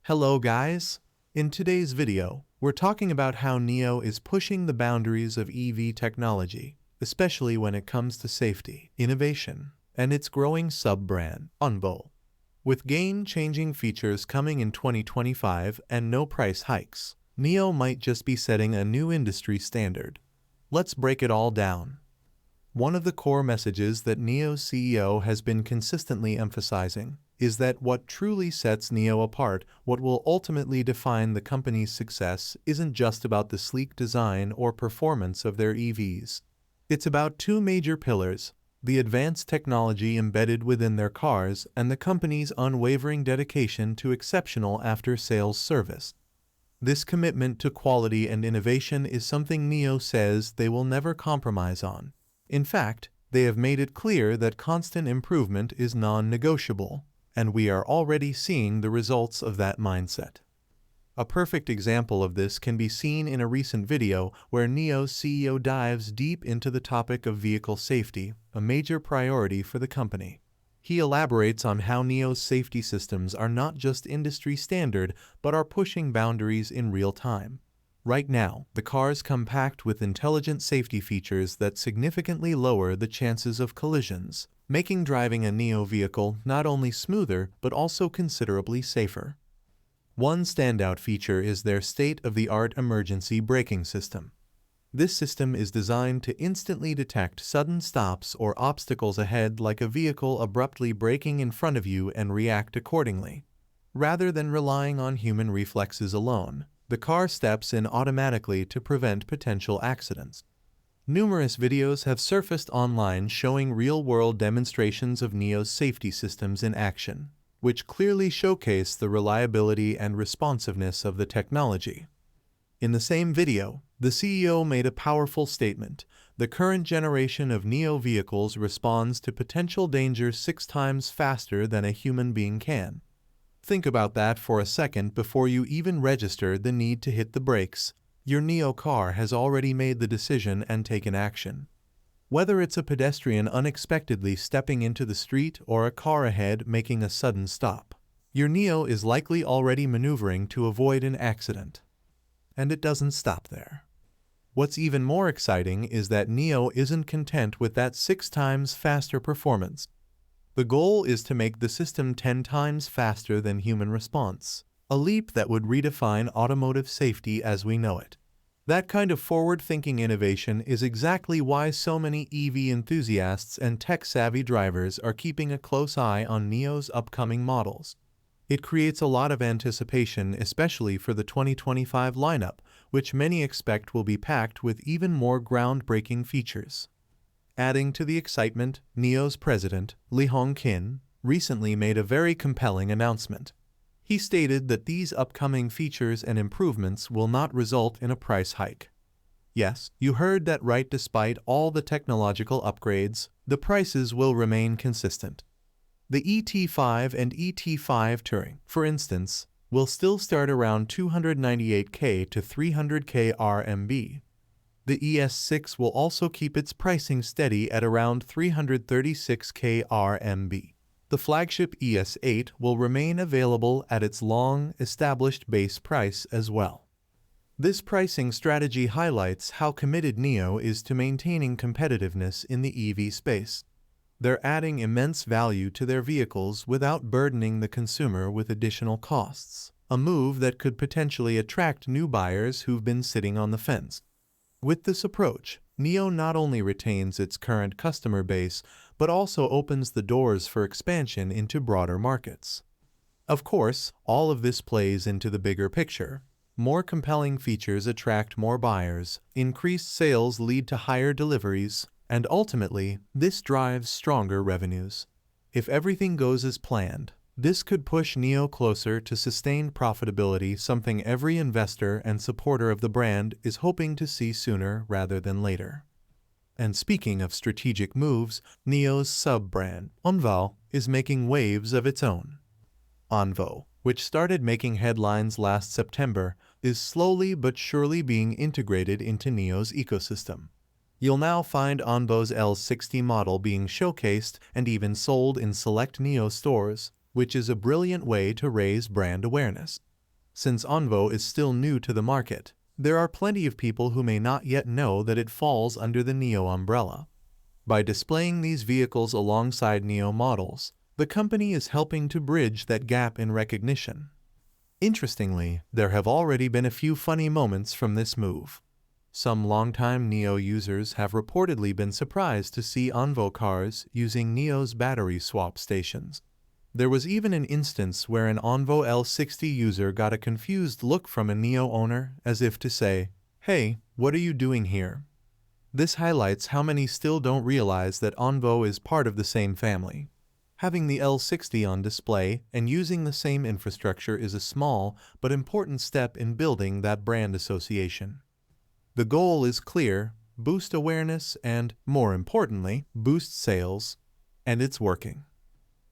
Hello guys! In today's video, we're talking about how NIO is pushing the boundaries of EV technology, especially when it comes to safety, innovation, and its growing sub-brand, ONVO. With game-changing features coming in 2025 and no price hikes, NIO might just be setting a new industry standard. Let's break it all down. One of the core messages that NIO's CEO has been consistently emphasizing is that what truly sets NIO apart, what will ultimately define the company's success, isn't just about the sleek design or performance of their EVs. It's about two major pillars: the advanced technology embedded within their cars and the company's unwavering dedication to exceptional after-sales service. This commitment to quality and innovation is something NIO says they will never compromise on. In fact, they have made it clear that constant improvement is non-negotiable, and we are already seeing the results of that mindset. A perfect example of this can be seen in a recent video where NIO's CEO dives deep into the topic of vehicle safety, a major priority for the company. He elaborates on how NIO's safety systems are not just industry standard but are pushing boundaries in real time. Right now, the cars come packed with intelligent safety features that significantly lower the chances of collisions, making driving a NIO vehicle not only smoother but also considerably safer. One standout feature is their state-of-the-art emergency braking system. This system is designed to instantly detect sudden stops or obstacles ahead, like a vehicle abruptly braking in front of you, and react accordingly. Rather than relying on human reflexes alone, the car steps in automatically to prevent potential accidents. Numerous videos have surfaced online showing real-world demonstrations of NIO's safety systems in action, which clearly showcase the reliability and responsiveness of the technology. In the same video, the CEO made a powerful statement: the current generation of NIO vehicles responds to potential danger 6 times faster than a human being can. Think about that for a second. Before you even register the need to hit the brakes, your NIO car has already made the decision and taken action. Whether it's a pedestrian unexpectedly stepping into the street or a car ahead making a sudden stop, your NIO is likely already maneuvering to avoid an accident. And it doesn't stop there. What's even more exciting is that NIO isn't content with that 6 times faster performance. The goal is to make the system 10 times faster than human response, a leap that would redefine automotive safety as we know it. That kind of forward-thinking innovation is exactly why so many EV enthusiasts and tech-savvy drivers are keeping a close eye on NIO's upcoming models. It creates a lot of anticipation, especially for the 2025 lineup, which many expect will be packed with even more groundbreaking features. Adding to the excitement, NIO's president, Lee Hong-kin, recently made a very compelling announcement. He stated that these upcoming features and improvements will not result in a price hike. Yes, you heard that right. Despite all the technological upgrades, the prices will remain consistent. The ET5 and ET5 Touring, for instance, will still start around 298K to 300K RMB. The ES6 will also keep its pricing steady at around 336K RMB. The flagship ES8 will remain available at its long-established base price as well. This pricing strategy highlights how committed NIO is to maintaining competitiveness in the EV space. They're adding immense value to their vehicles without burdening the consumer with additional costs, a move that could potentially attract new buyers who've been sitting on the fence. With this approach, NIO not only retains its current customer base, but also opens the doors for expansion into broader markets. Of course, all of this plays into the bigger picture. More compelling features attract more buyers, increased sales lead to higher deliveries, and ultimately, this drives stronger revenues. If everything goes as planned, this could push NIO closer to sustained profitability, something every investor and supporter of the brand is hoping to see sooner rather than later. And speaking of strategic moves, NIO's sub-brand, ONVO, is making waves of its own. ONVO, which started making headlines last September, is slowly but surely being integrated into NIO's ecosystem. You'll now find ONVO's L60 model being showcased and even sold in select NIO stores, which is a brilliant way to raise brand awareness. Since ONVO is still new to the market, there are plenty of people who may not yet know that it falls under the NIO umbrella. By displaying these vehicles alongside NIO models, the company is helping to bridge that gap in recognition. Interestingly, there have already been a few funny moments from this move. Some longtime NIO users have reportedly been surprised to see ONVO cars using NIO's battery swap stations. There was even an instance where an ONVO L60 user got a confused look from a NIO owner as if to say, "Hey, what are you doing here?" This highlights how many still don't realize that ONVO is part of the same family. Having the L60 on display and using the same infrastructure is a small but important step in building that brand association. The goal is clear: boost awareness and, more importantly, boost sales, and it's working.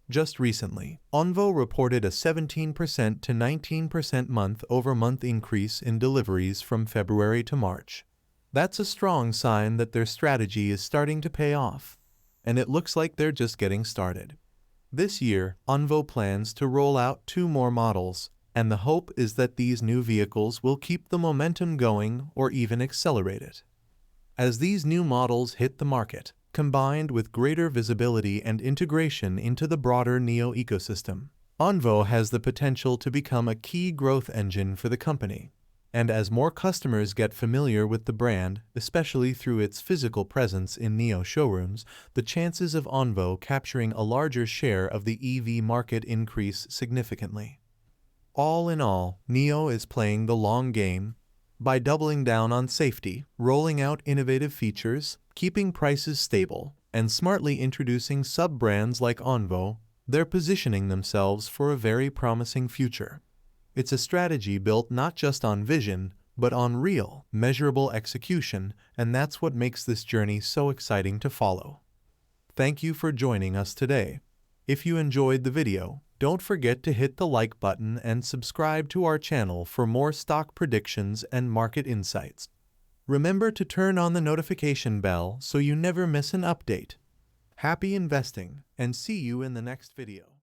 Just recently, ONVO reported a 17% to 19% month-over-month increase in deliveries from February to March. That's a strong sign that their strategy is starting to pay off, and it looks like they're just getting started. This year, ONVO plans to roll out 2 more models, and the hope is that these new vehicles will keep the momentum going or even accelerate it. As these new models hit the market, combined with greater visibility and integration into the broader NIO ecosystem, ONVO has the potential to become a key growth engine for the company. And as more customers get familiar with the brand, especially through its physical presence in NIO showrooms, the chances of ONVO capturing a larger share of the EV market increase significantly. All in all, NIO is playing the long game. By doubling down on safety, rolling out innovative features, keeping prices stable, and smartly introducing sub-brands like ONVO, they're positioning themselves for a very promising future. It's a strategy built not just on vision, but on real, measurable execution, and that's what makes this journey so exciting to follow. Thank you for joining us today. If you enjoyed the video, don't forget to hit the like button and subscribe to our channel for more stock predictions and market insights. Remember to turn on the notification bell so you never miss an update. Happy investing, and see you in the next video.